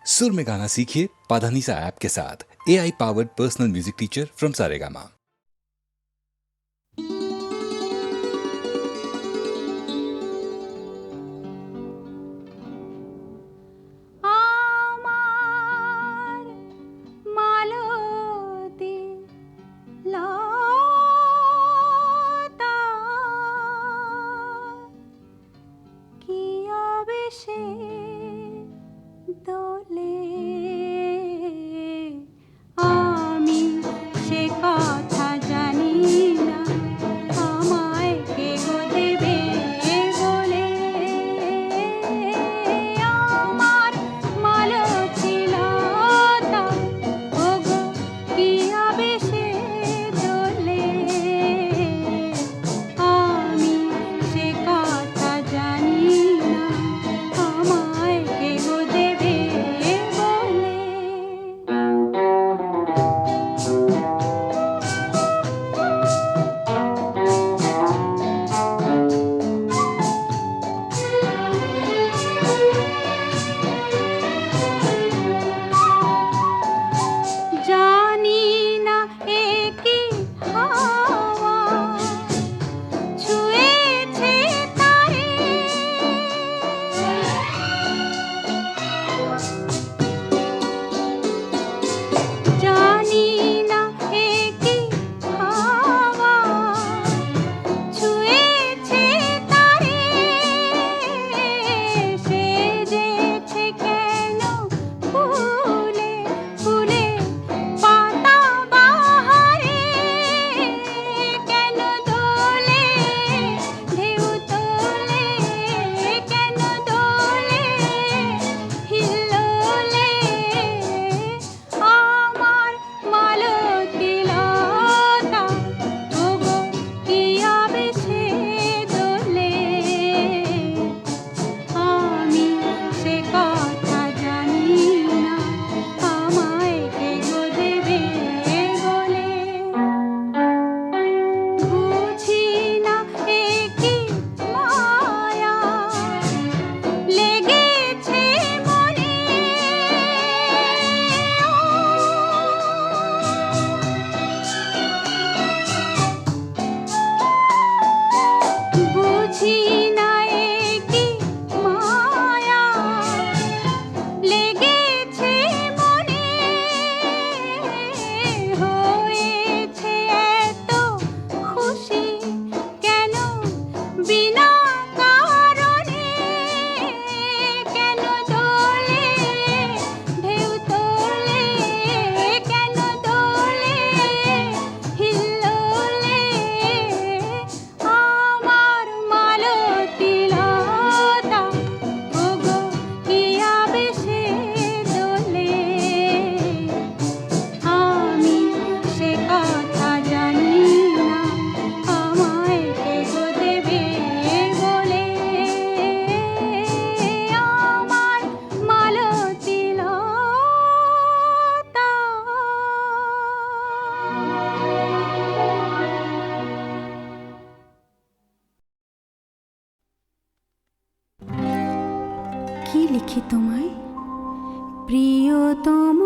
सुर में गाना सीखिए पाधानीसा ऐप के साथ। AI powered personal music teacher from Saregama. কি লিখি তোমায় প্রিয়তম,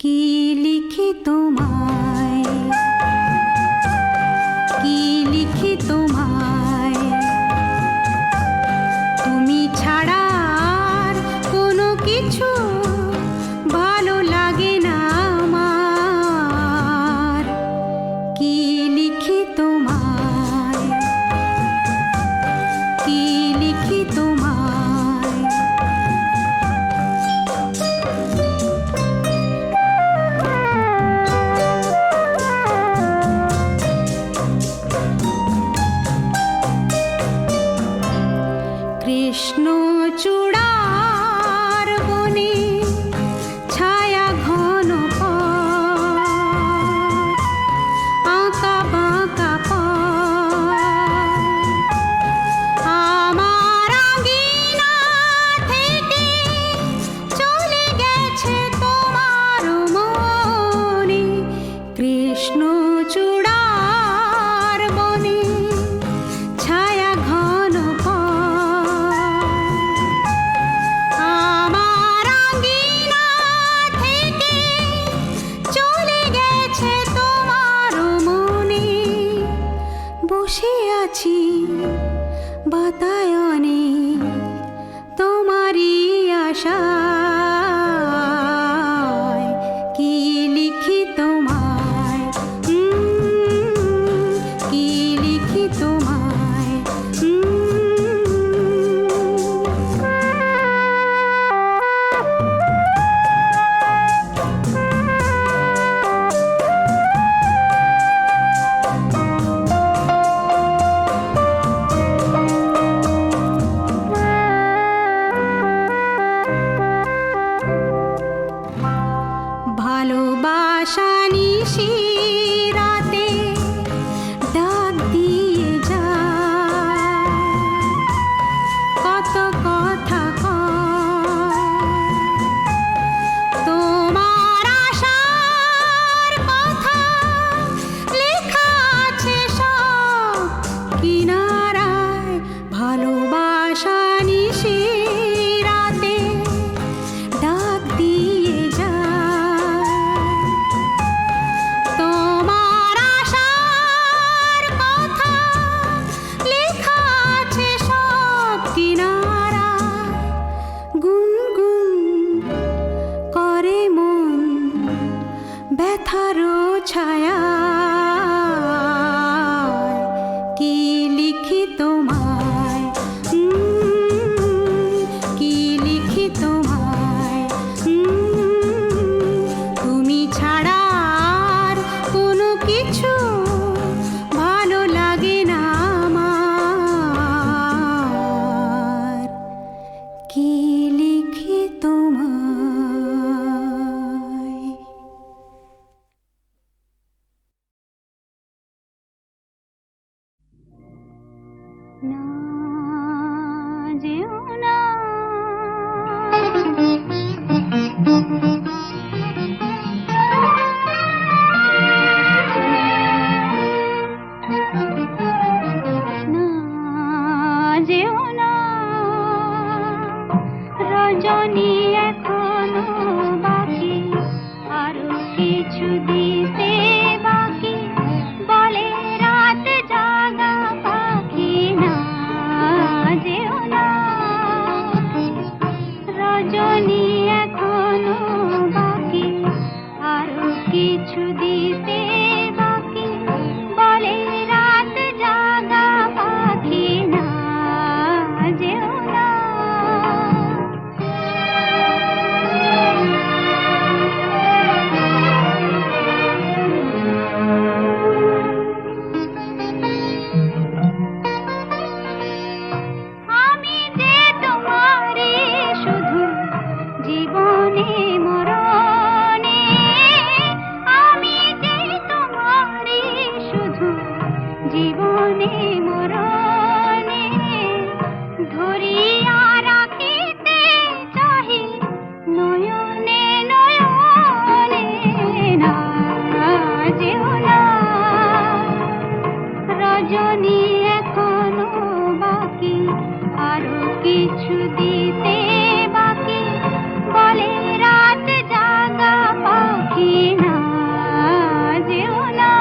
কি লিখি তোমায়, কি লিখি তোমায়, তুমি ছাড়া আর কোনো কিছু ভালো লাগে না আমার। কি লিখি তোমায়, কি লিখি তোমায়, কৃষ্ণ চূড়ার বনে ছায়া ঘন পথ, আঁকা বাতায়নে তোমারই আশায় কি লিখি তোমায়, কি লিখি তোমায়। ভালোবাসা নিশি রাতে ডাক দিয়ে যায়, কত কথা কয় তোমার আশার কথা লেখা আছে সব কিনারায়। ভালোবাসা নিশি রাতে ডাক দিয়ে যায়, তোমার আশার কথা লেখা আছে সব কিনারায়। গুনগুন করে মন ব্যথারও ছায়ায়, কি লিখি তোমায়, কি লিখি তোমায়। তুমি ছাড়া আর কোনো কিছু ভালো লাগে না আমার, কি লিখি তোমায়। না যেও না, না যেও না, রজনী এখনো বাকি, আরো কিছু দিতে বাকি, বলে রাত জাগা পাখি। না যেও না, রজনী এখনো বাকি, আরো কিছু দিতে বাকি, বলে রাত জাগা পাখি। না যেও না। আমি যে তোমারই শুধু জীবনে মরণে, আমি যে তোমারই শুধু জীবনে মরণে, ধরিয়া রাখিতে চাহি নয়নে নয়নে। না যেও না, রজনী এখনো বাকি, আরো কিছু দিতে বাকি, বলে রাত জাগা পাখি। না যেও না।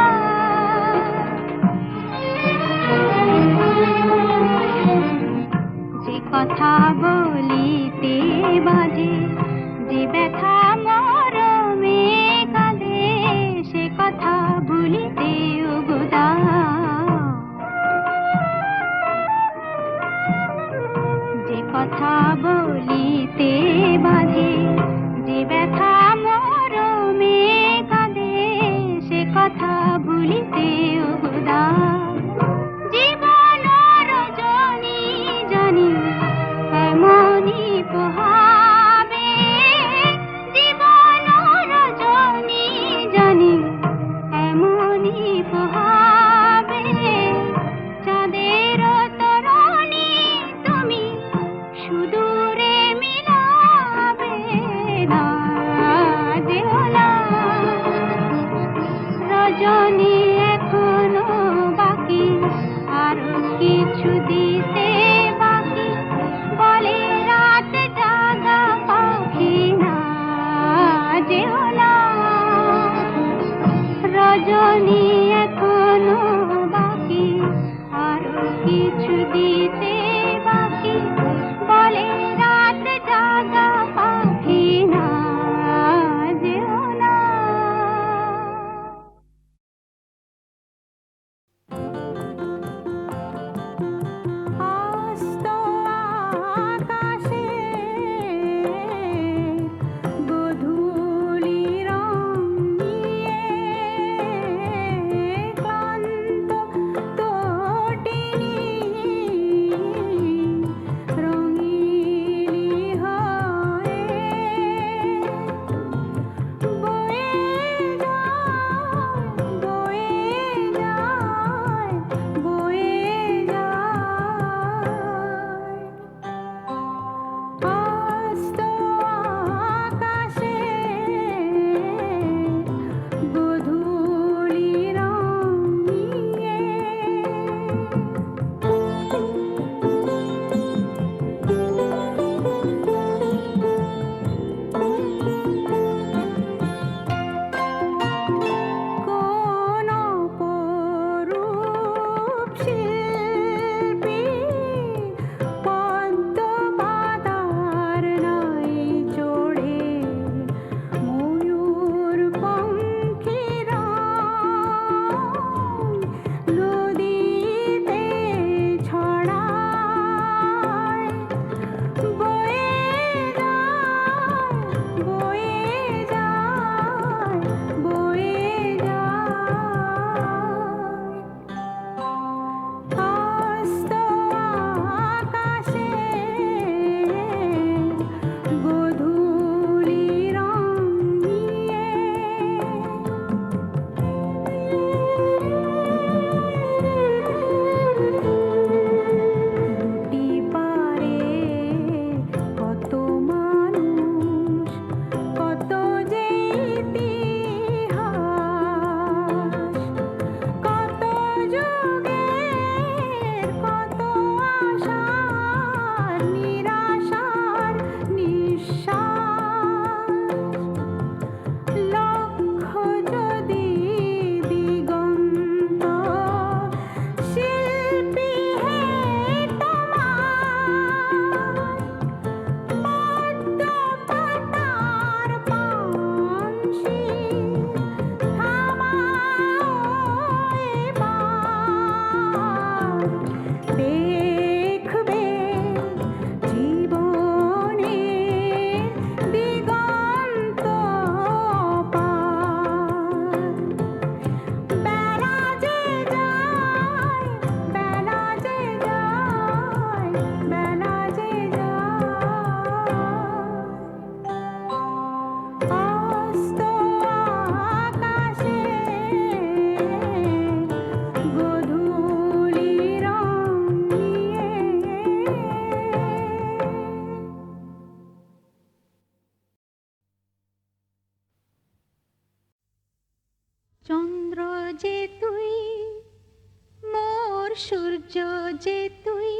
সূর্য যে তুই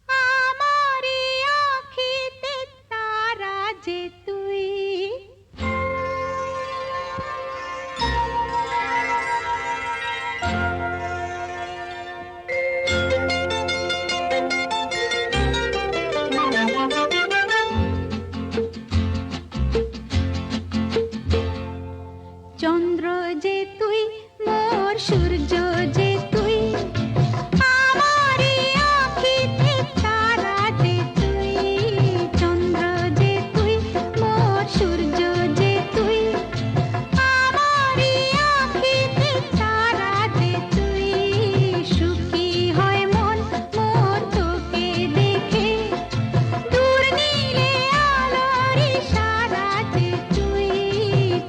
আমারি আঁখিতে তারা যে তুই চন্দ্র যে তুই মোর সূর্য যে তুই আমারি আঁখিতে তারা যে তুই চন্দ্র যে তুই মোর সূর্য যে তুই আমারি আঁখিতে তারা যে তুই সুখী হয় মন মোর তোকে দেখে দূর নীলে আলোর ইশারা যে তুই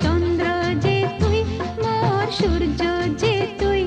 চন্দ্র যে তুই মোর সূর্য যে তুই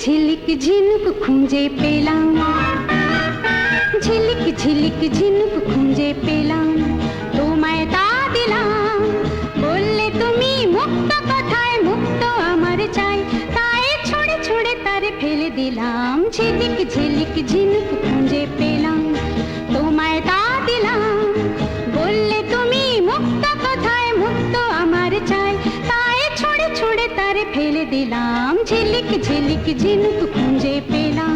ঝিলিক ঝিনুক খুঁজে পেলাম, ঝিলিক ঝিলিক ঝিনুক খুঁজে পেলাম, তোমায় তা দিলাম। বললে তুমি মুক্ত কথায় মুক্ত আমার চাই, তাই ছুঁড়ে ছুঁড়ে তারে ফেলে দিলাম। ঝিলিক ঝিলিক ঝিনুক খুঁজে পেলাম, তোমায় তা দিলাম। বললে তুমি মুক্ত কথায় মুক্ত আমার চাই, তাই ছুঁড়ে ছুঁড়ে তারে ফেলে দিলাম। ঝিলিক ঝিলিক ঝিনুক খুঁজে পেলাম।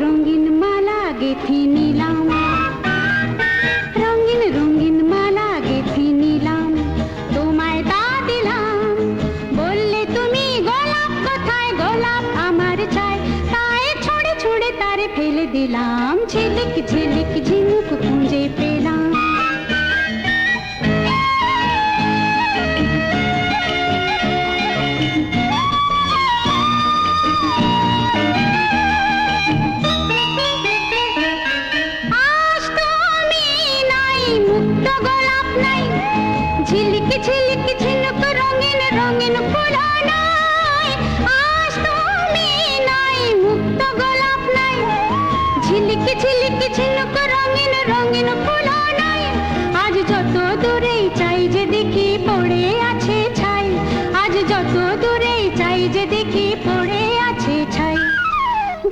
রঙিন মালা গেথে নিলাম, রঙিন রঙিন মালা গেথে নিলাম, তোমায় তা দিলাম। বললে তুমি গোলাপ কোথায় গোলাপ আমার চাই, তাই ছুঁড়ে ছুঁড়ে তারে ফেলে দিলাম। ঝিলিক ঝিলিক ঝিনুক খুঁজে পেলাম। ঝিলিক ঝিলিক ঝিনুক রঙিন রঙিন ফুল নাই, আজ তুমি নাই মুক্ত গোলাপ নাই। ঝিলিক ঝিলিক ঝিনুক রঙিন রঙিন ফুল নাই, আজ যত দূরে চাই যে দেখি পড়ে আছে ছাই, আজ যত দূরে চাই যে দেখি পড়ে আছে ছাই।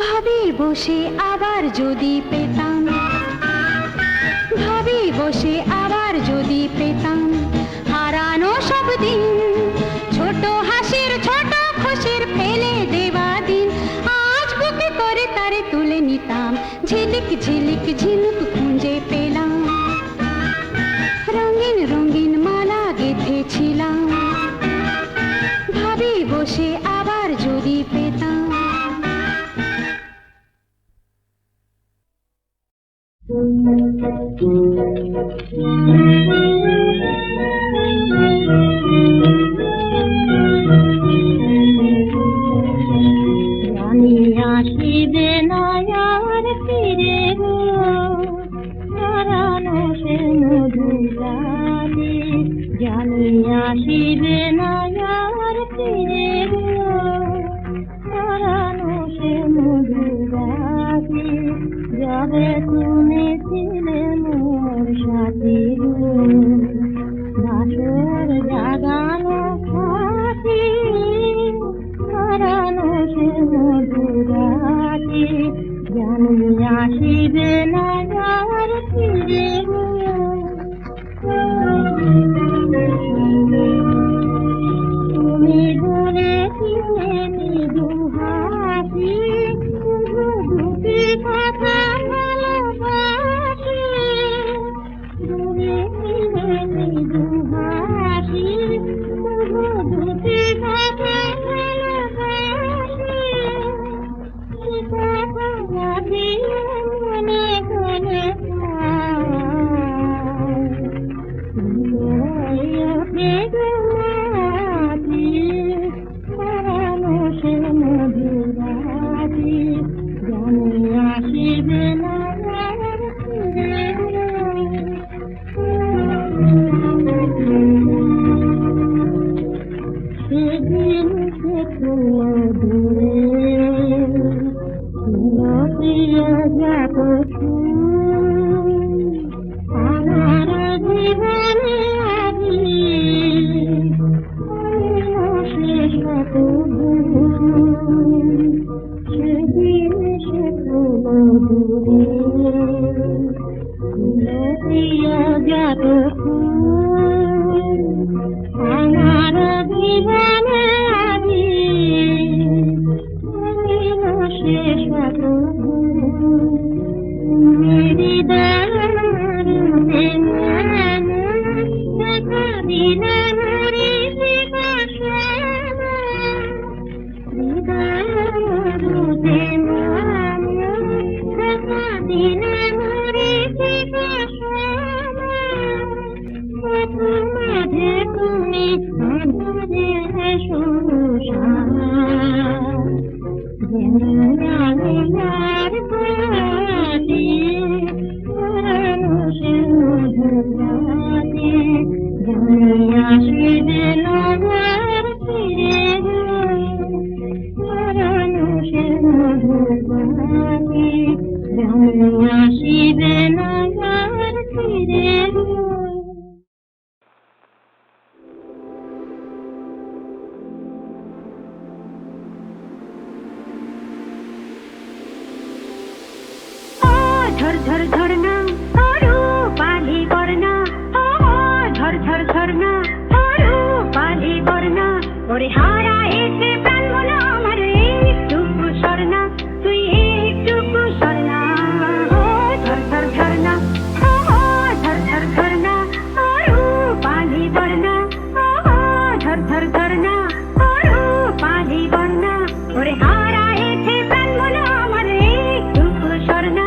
ভাবি বসে আবার যদি পেতাম, ভাবি বসে আবার যদি পেতাম হারানো সব দিন, ছোট হাসির ছোট খুশির ফেলে দেওয়া দিন, আজ বুকে করে তারে তুলে নিতাম। ঝিলিক ঝিলিক ঝিনুক খুঁজে পেলাম, রঙিন রঙিন মালা গেঁথেছিলাম। ভাবি বসে আবার যদি পেতাম। জানি আসিবে না আর ফিরে গো, হারানো সে মধুরালি। জানি আসিবে না আর ফিরে গো, হারানো সে মধুরালি। যাবে শুনেছিলে মোর সাথী গো, বাসর জাগানো সাথী, হারানো সে মধুরাতি। জানি আসিবে না আর ফিরে গো। তুমি বলেছিলে মৃদু হাসি, দুটি কথা ভালোবাসি। বলেছিলে মৃদু হাসি, দুটি কথা ভালোবাসি। সে কথা ভাবিয়ে মনে মনে হারানো সে মধুরাতি। জানি আসিবে না আর ফিরে গো। সেদিন সে দূরে প্রিয় যাত আমার জীবনে আজি দিনে মরীচিকা শ্যামা হৃদয় মরুতে মামা দেখা দিনে মরীচিকা শ্যামা মাঝে তুমি আঁধারে সুষামা জেনার পাতি মানুষের মধুরাতে জানিয়া শিবে নগর ফিরে মানুষের মধুরাতে জানিয়া শিবে নগর ফিরে झर झरना और पाली बरना झर झर झरना और पाली बरना ওরে হারা এসে প্রাণ মনে আমার একটুকু সরনা তুই একটুকু সরনা ঝর ঝর ঝরনা ঝর ঝর ঝরনা और पाली बरना झर झर झरना और पाली बरना ওরে হারা এসে প্রাণ মনে আমার একটুকু সরনা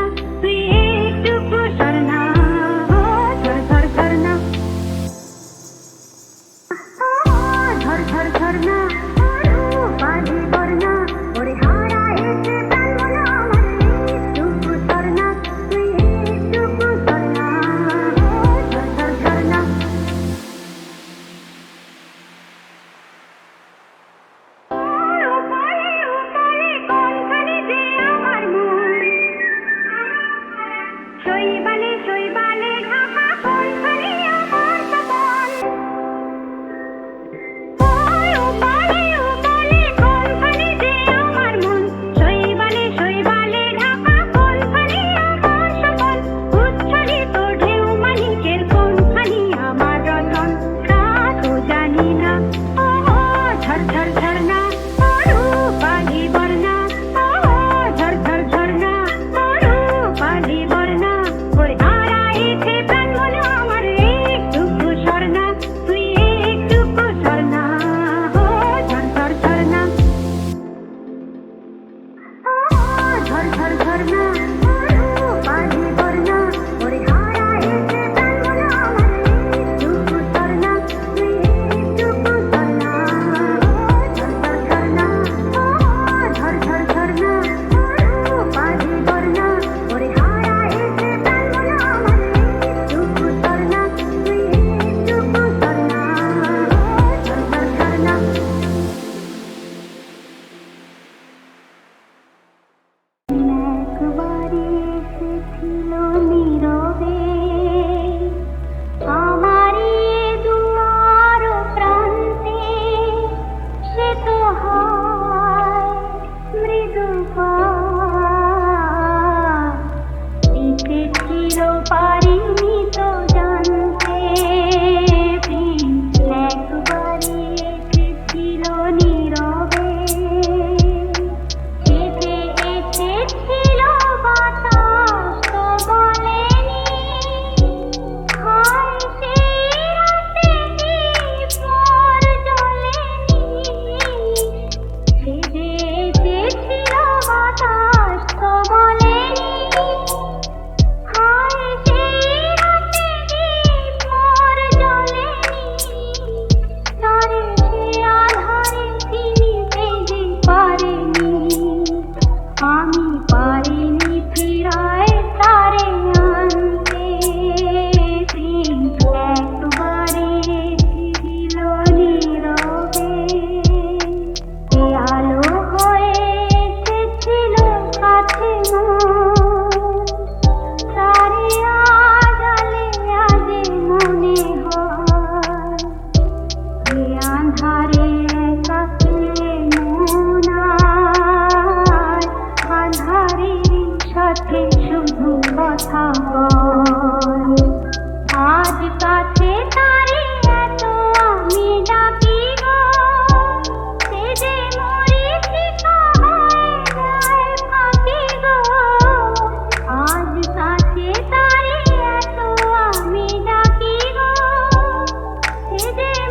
দে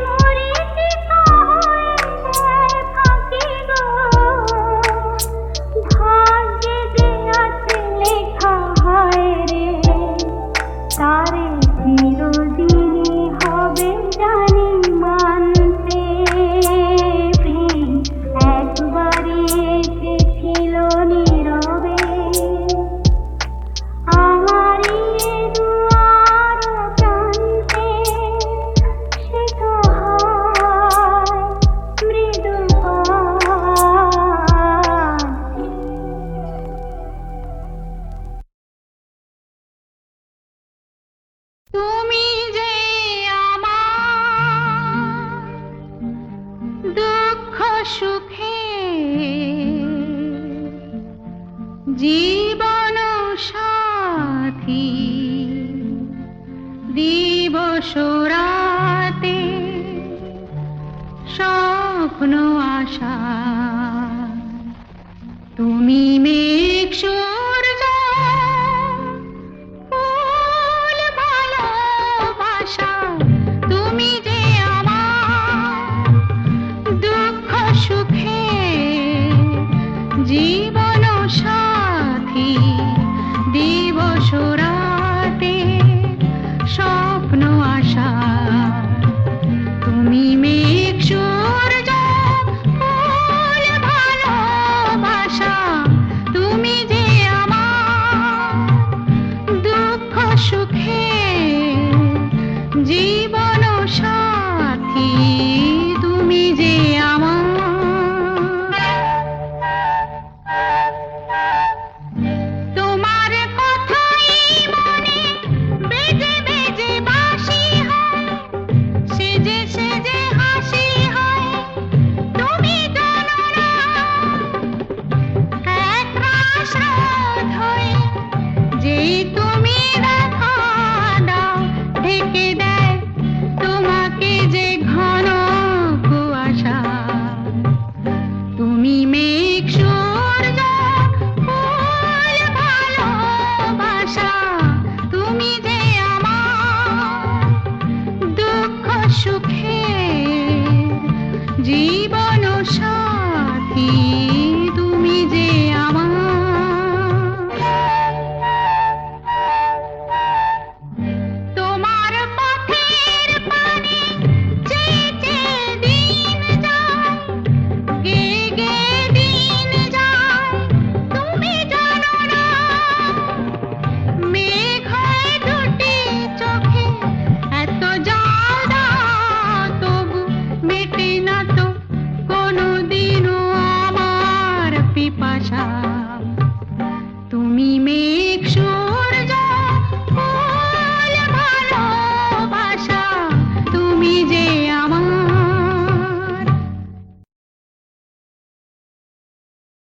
জীবন সাথী দিবস রাতে স্বপ্ন আশা তুমি মেঘ সূর্য ফুল ভালোবাসা তুমি যে আমার দুঃখ সুখে জীবন সাথী দিবস রাতে স্বপ্ন আশা তুমি মেঘ সূর্য ফুল ভালোবাসা তুমি যে আমার দুঃখ সুখে জীবন সাথী তুমি যে আমার তোমার কথাই মনে বেজে বেজে বাঁশি হয় সেজে সেজে হাসি হয় তুমি জানো না এক রাস রাত হয়ে যেই তুমি দেখা দাও ঢেকে দেয় তোমাকে যে ঘন কুয়াশা তুমি মেঘ সূর্য ফুল ভালোবাসা তুমি যে আমার দুঃখ সুখে